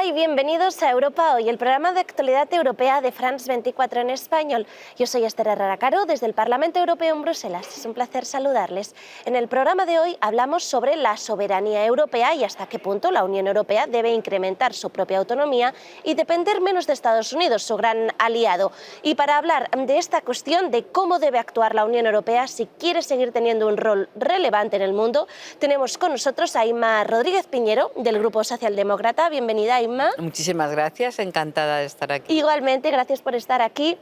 Hola y bienvenidos a Europa Hoy, el programa de actualidad europea de France 24 en español. Yo soy Esther Herrera Caro, desde el Parlamento Europeo en Bruselas. Es un placer saludarles. En el programa de hoy hablamos sobre la soberanía europea y hasta qué punto la Unión Europea debe incrementar su propia autonomía y depender menos de Estados Unidos, su gran aliado. Y para hablar de esta cuestión de cómo debe actuar la Unión Europea si quiere seguir teniendo un rol relevante en el mundo, tenemos con nosotros a Imma Rodríguez Piñero, del Grupo Socialdemócrata. Bienvenida, Imma. Muchísimas gracias, encantada de estar aquí. Igualmente, gracias por estar aquí.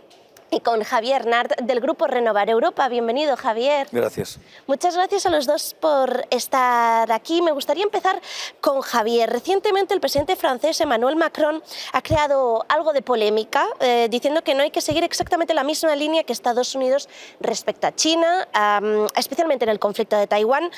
Y con Javier Nart, del Grupo Renovar Europa. Bienvenido, Javier. Gracias. Muchas gracias a los dos por estar aquí. Me gustaría empezar con Javier. Recientemente el presidente francés Emmanuel Macron ha creado algo de polémica, diciendo que no hay que seguir exactamente la misma línea que Estados Unidos respecto a China, especialmente en el conflicto de Taiwán.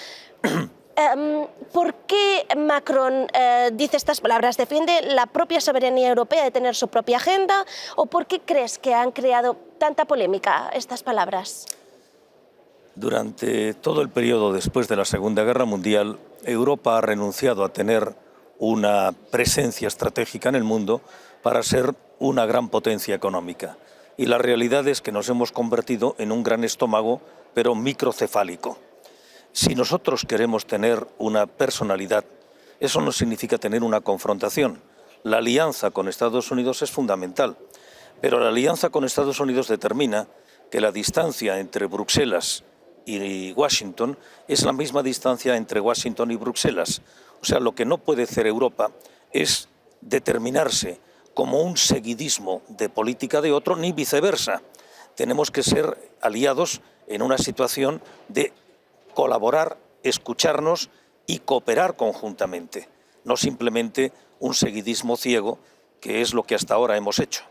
¿Por qué Macron dice estas palabras? ¿Defiende la propia soberanía europea de tener su propia agenda? ¿O por qué crees que han creado tanta polémica estas palabras? Durante todo el periodo después de la Segunda Guerra Mundial, Europa ha renunciado a tener una presencia estratégica en el mundo para ser una gran potencia económica. Y la realidad es que nos hemos convertido en un gran estómago, pero microcefálico. Si nosotros queremos tener una personalidad, eso no significa tener una confrontación. La alianza con Estados Unidos es fundamental, pero la alianza con Estados Unidos determina que la distancia entre Bruselas y Washington es la misma distancia entre Washington y Bruselas. O sea, lo que no puede hacer Europa es determinarse como un seguidismo de política de otro, ni viceversa. Tenemos que ser aliados en una situación de colaborar, escucharnos y cooperar conjuntamente, no simplemente un seguidismo ciego, que es lo que hasta ahora hemos hecho.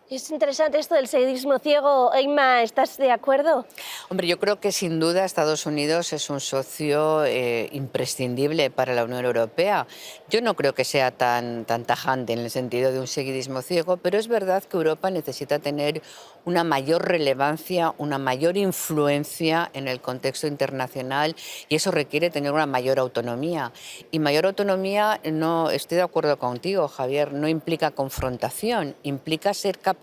Es interesante esto del seguidismo ciego. Imma, ¿estás de acuerdo? Hombre, yo creo que sin duda Estados Unidos es un socio imprescindible para la Unión Europea. Yo no creo que sea tan tajante en el sentido de un seguidismo ciego, pero es verdad que Europa necesita tener una mayor relevancia, una mayor influencia en el contexto internacional y eso requiere tener una mayor autonomía. Y mayor autonomía, no estoy de acuerdo contigo, Javier, no implica confrontación, implica ser capaces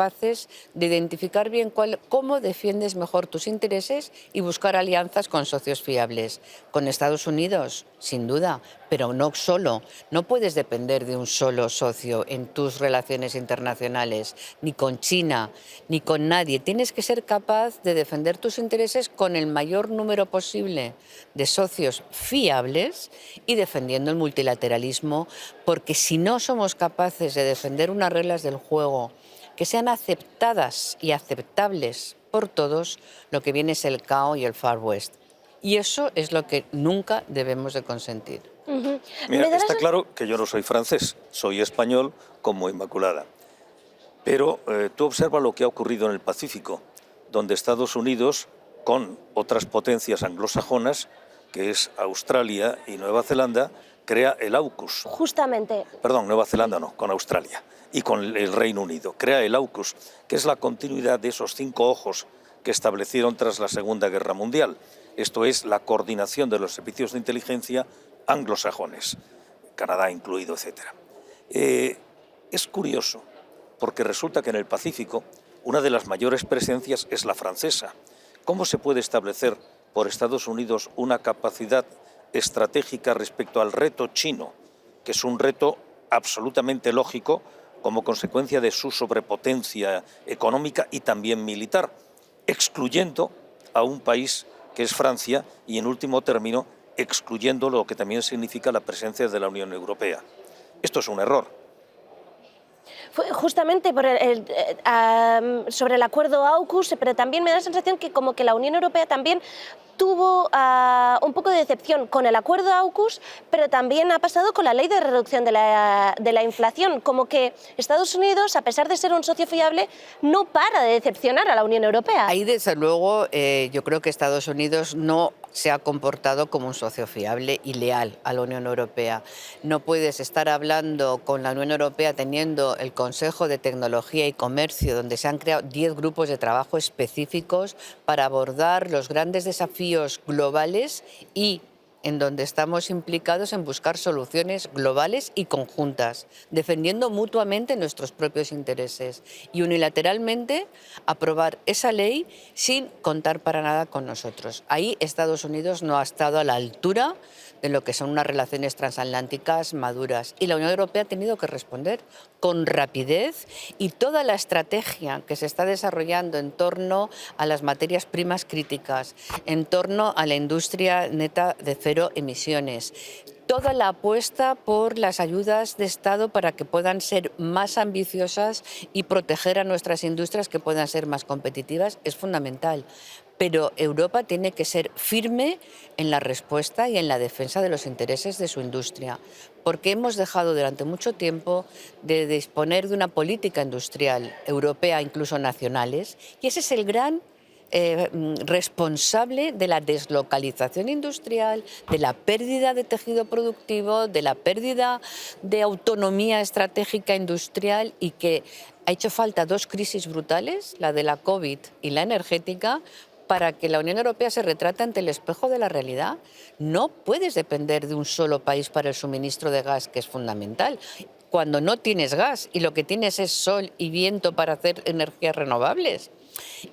de identificar bien cómo defiendes mejor tus intereses y buscar alianzas con socios fiables. Con Estados Unidos, sin duda, pero no solo. No puedes depender de un solo socio en tus relaciones internacionales, ni con China, ni con nadie. Tienes que ser capaz de defender tus intereses con el mayor número posible de socios fiables y defendiendo el multilateralismo, porque si no somos capaces de defender unas reglas del juego que sean aceptadas y aceptables por todos, lo que viene es el caos y el Far West. Y eso es lo que nunca debemos de consentir. Mira, está claro que yo no soy francés, soy español como Inmaculada. Pero tú observa lo que ha ocurrido en el Pacífico, donde Estados Unidos, con otras potencias anglosajonas, que es Australia y Nueva Zelanda, crea el AUKUS. Justamente. Perdón, Nueva Zelanda no, con Australia y con el Reino Unido. Crea el AUKUS, que es la continuidad de esos 5 ojos que establecieron tras la Segunda Guerra Mundial. Esto es la coordinación de los servicios de inteligencia anglosajones, Canadá incluido, etc. Es curioso, porque resulta que en el Pacífico una de las mayores presencias es la francesa. ¿Cómo se puede establecer por Estados Unidos una capacidad estratégica respecto al reto chino, que es un reto absolutamente lógico como consecuencia de su sobrepotencia económica y también militar, excluyendo a un país que es Francia y, en último término, excluyendo lo que también significa la presencia de la Unión Europea? Esto es un error. Fue justamente por sobre el acuerdo AUKUS, pero también me da la sensación que como que la Unión Europea también tuvo un poco de decepción con el acuerdo AUKUS, pero también ha pasado con la ley de reducción de la inflación, como que Estados Unidos, a pesar de ser un socio fiable, no para de decepcionar a la Unión Europea. Ahí, desde luego, yo creo que Estados Unidos no se ha comportado como un socio fiable y leal a la Unión Europea. No puedes estar hablando con la Unión Europea teniendo el Consejo de Tecnología y Comercio, donde se han creado 10 grupos de trabajo específicos para abordar los grandes desafíos globales y en donde estamos implicados en buscar soluciones globales y conjuntas, defendiendo mutuamente nuestros propios intereses y unilateralmente aprobar esa ley sin contar para nada con nosotros. Ahí Estados Unidos no ha estado a la altura de lo que son unas relaciones transatlánticas maduras y la Unión Europea ha tenido que responder con rapidez, y toda la estrategia que se está desarrollando en torno a las materias primas críticas, en torno a la industria neta de cero emisiones, toda la apuesta por las ayudas de Estado para que puedan ser más ambiciosas y proteger a nuestras industrias, que puedan ser más competitivas, es fundamental. Pero Europa tiene que ser firme en la respuesta y en la defensa de los intereses de su industria, porque hemos dejado durante mucho tiempo de disponer de una política industrial europea, incluso nacionales, y ese es el gran responsable de la deslocalización industrial, de la pérdida de tejido productivo, de la pérdida de autonomía estratégica industrial, y que ha hecho falta dos crisis brutales, la de la COVID y la energética, para que la Unión Europea se retrate ante el espejo de la realidad. No puedes depender de un solo país para el suministro de gas, que es fundamental. Cuando no tienes gas y lo que tienes es sol y viento para hacer energías renovables.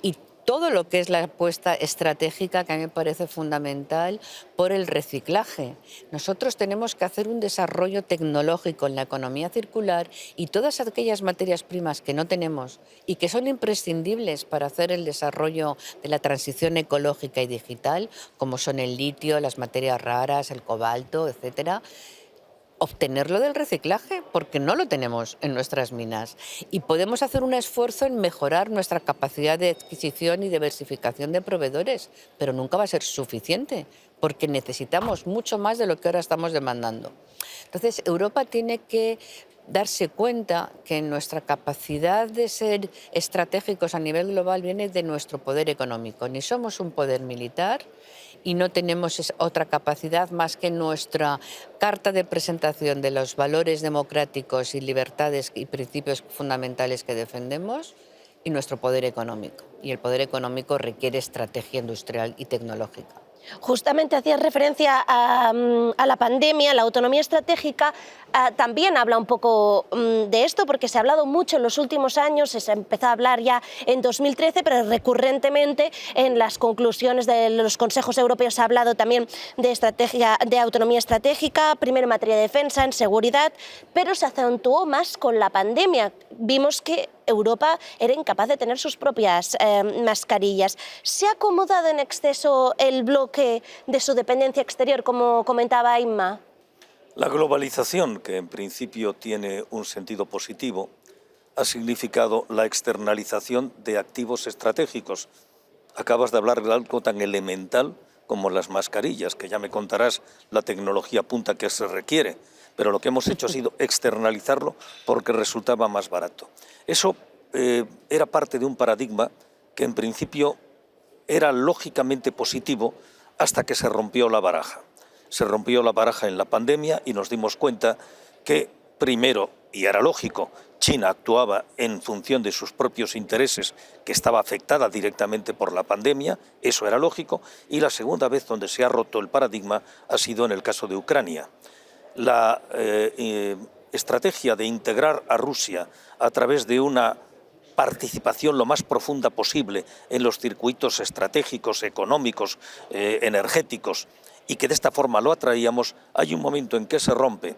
Y todo lo que es la apuesta estratégica, que a mí me parece fundamental, por el reciclaje. Nosotros tenemos que hacer un desarrollo tecnológico en la economía circular, y todas aquellas materias primas que no tenemos y que son imprescindibles para hacer el desarrollo de la transición ecológica y digital, como son el litio, las materias raras, el cobalto, etcétera, obtenerlo del reciclaje, porque no lo tenemos en nuestras minas. Y podemos hacer un esfuerzo en mejorar nuestra capacidad de adquisición y diversificación de proveedores, pero nunca va a ser suficiente, porque necesitamos mucho más de lo que ahora estamos demandando. Entonces, Europa tiene que darse cuenta que nuestra capacidad de ser estratégicos a nivel global viene de nuestro poder económico. Ni somos un poder militar y no tenemos otra capacidad más que nuestra carta de presentación de los valores democráticos y libertades y principios fundamentales que defendemos, y nuestro poder económico. Y el poder económico requiere estrategia industrial y tecnológica. Justamente hacías referencia a la pandemia, la autonomía estratégica. También habla un poco de esto, porque se ha hablado mucho en los últimos años, se empezó a hablar ya en 2013, pero recurrentemente en las conclusiones de los consejos europeos se ha hablado también de estrategia, de autonomía estratégica, primero en materia de defensa, en seguridad, pero se acentuó más con la pandemia. Vimos que Europa era incapaz de tener sus propias mascarillas. ¿Se ha acomodado en exceso el bloque de su dependencia exterior, como comentaba Inma? La globalización, que en principio tiene un sentido positivo, ha significado la externalización de activos estratégicos. Acabas de hablar de algo tan elemental como las mascarillas, que ya me contarás la tecnología punta que se requiere, pero lo que hemos hecho ha sido externalizarlo porque resultaba más barato. Eso era parte de un paradigma que en principio era lógicamente positivo hasta que se rompió la baraja. Se rompió la baraja en la pandemia y nos dimos cuenta que primero, y era lógico, China actuaba en función de sus propios intereses, que estaba afectada directamente por la pandemia, eso era lógico, y la segunda vez donde se ha roto el paradigma ha sido en el caso de Ucrania. La estrategia de integrar a Rusia a través de una participación lo más profunda posible en los circuitos estratégicos, económicos, energéticos, y que de esta forma lo atraíamos, hay un momento en que se rompe,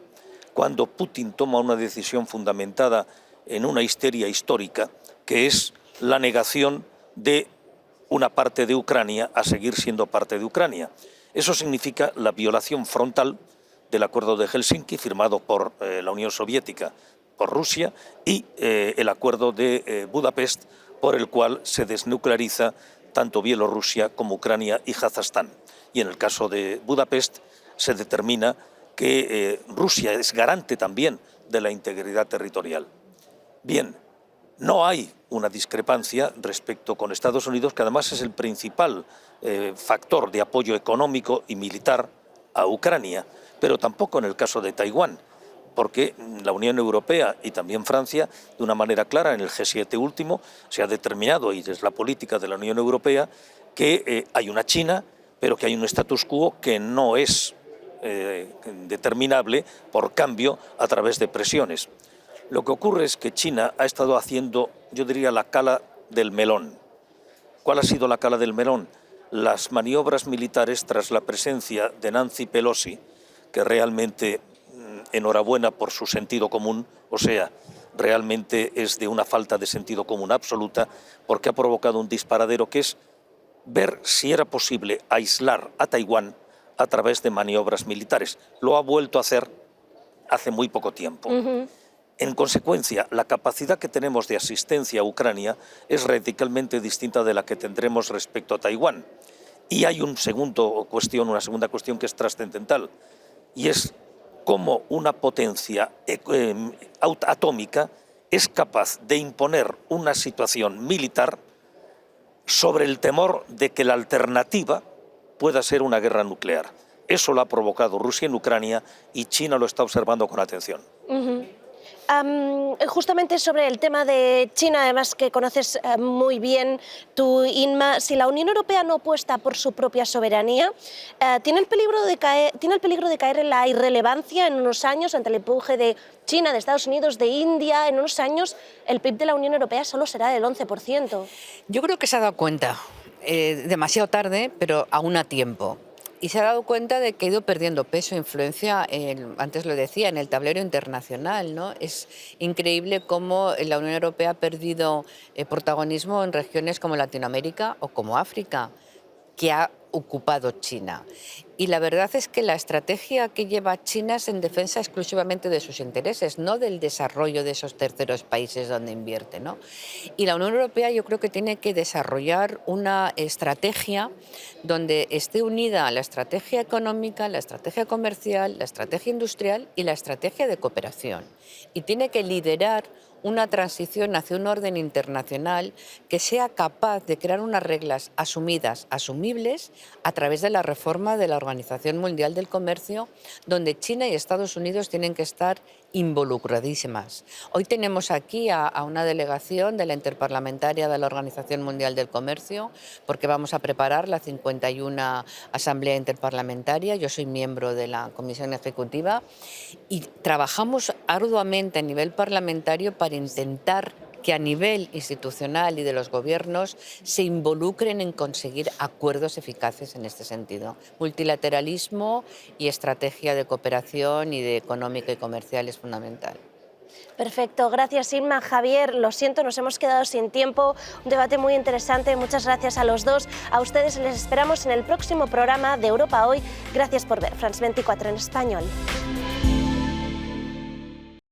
cuando Putin toma una decisión fundamentada en una histeria histórica, que es la negación de una parte de Ucrania a seguir siendo parte de Ucrania. Eso significa la violación frontal del Acuerdo de Helsinki, firmado por la Unión Soviética, por Rusia, y el Acuerdo de Budapest, por el cual se desnucleariza tanto Bielorrusia como Ucrania y Kazajstán. Y en el caso de Budapest se determina que Rusia es garante también de la integridad territorial. Bien, no hay una discrepancia respecto con Estados Unidos, que además es el principal factor de apoyo económico y militar a Ucrania, pero tampoco en el caso de Taiwán, porque la Unión Europea y también Francia, de una manera clara en el G7 último, se ha determinado, y es la política de la Unión Europea, que hay una China, pero que hay un status quo que no es determinable por cambio a través de presiones. Lo que ocurre es que China ha estado haciendo, yo diría, la cala del melón. ¿Cuál ha sido la cala del melón? Las maniobras militares tras la presencia de Nancy Pelosi, que realmente, enhorabuena por su sentido común, o sea, realmente es de una falta de sentido común absoluta, porque ha provocado un disparadero que es ver si era posible aislar a Taiwán a través de maniobras militares. Lo ha vuelto a hacer hace muy poco tiempo. En consecuencia, la capacidad que tenemos de asistencia a Ucrania es radicalmente distinta de la que tendremos respecto a Taiwán. Y hay una segunda cuestión que es trascendental, y es cómo una potencia atómica es capaz de imponer una situación militar sobre el temor de que la alternativa pueda ser una guerra nuclear. Eso lo ha provocado Rusia en Ucrania y China lo está observando con atención. Justamente sobre el tema de China, además que conoces muy bien tú, Inma, si la Unión Europea no apuesta por su propia soberanía, ¿tiene el peligro de caer en la irrelevancia en unos años ante el empuje de China, de Estados Unidos, de India? En unos años el PIB de la Unión Europea solo será del 11%. Yo creo que se ha dado cuenta, demasiado tarde, pero aún a tiempo. Y se ha dado cuenta de que ha ido perdiendo peso e influencia, antes lo decía, en el tablero internacional, ¿no? Es increíble cómo la Unión Europea ha perdido protagonismo en regiones como Latinoamérica o como África, que ha ocupado China. Y la verdad es que la estrategia que lleva China es en defensa exclusivamente de sus intereses, no del desarrollo de esos terceros países donde invierte, ¿no? Y la Unión Europea yo creo que tiene que desarrollar una estrategia donde esté unida la estrategia económica, la estrategia comercial, la estrategia industrial y la estrategia de cooperación. Y tiene que liderar una transición hacia un orden internacional que sea capaz de crear unas reglas asumidas, asumibles, a través de la reforma de la Organización Mundial del Comercio, donde China y Estados Unidos tienen que estar involucradísimas. Hoy tenemos aquí a una delegación de la Interparlamentaria de la Organización Mundial del Comercio, porque vamos a preparar la 51 Asamblea Interparlamentaria. Yo soy miembro de la Comisión Ejecutiva y trabajamos arduamente a nivel parlamentario para intentar que a nivel institucional y de los gobiernos se involucren en conseguir acuerdos eficaces en este sentido. Multilateralismo y estrategia de cooperación y de económica y comercial es fundamental. Perfecto, gracias Inma. Javier, lo siento, nos hemos quedado sin tiempo, un debate muy interesante, muchas gracias a los dos. A ustedes les esperamos en el próximo programa de Europa Hoy. Gracias por ver France 24 en español.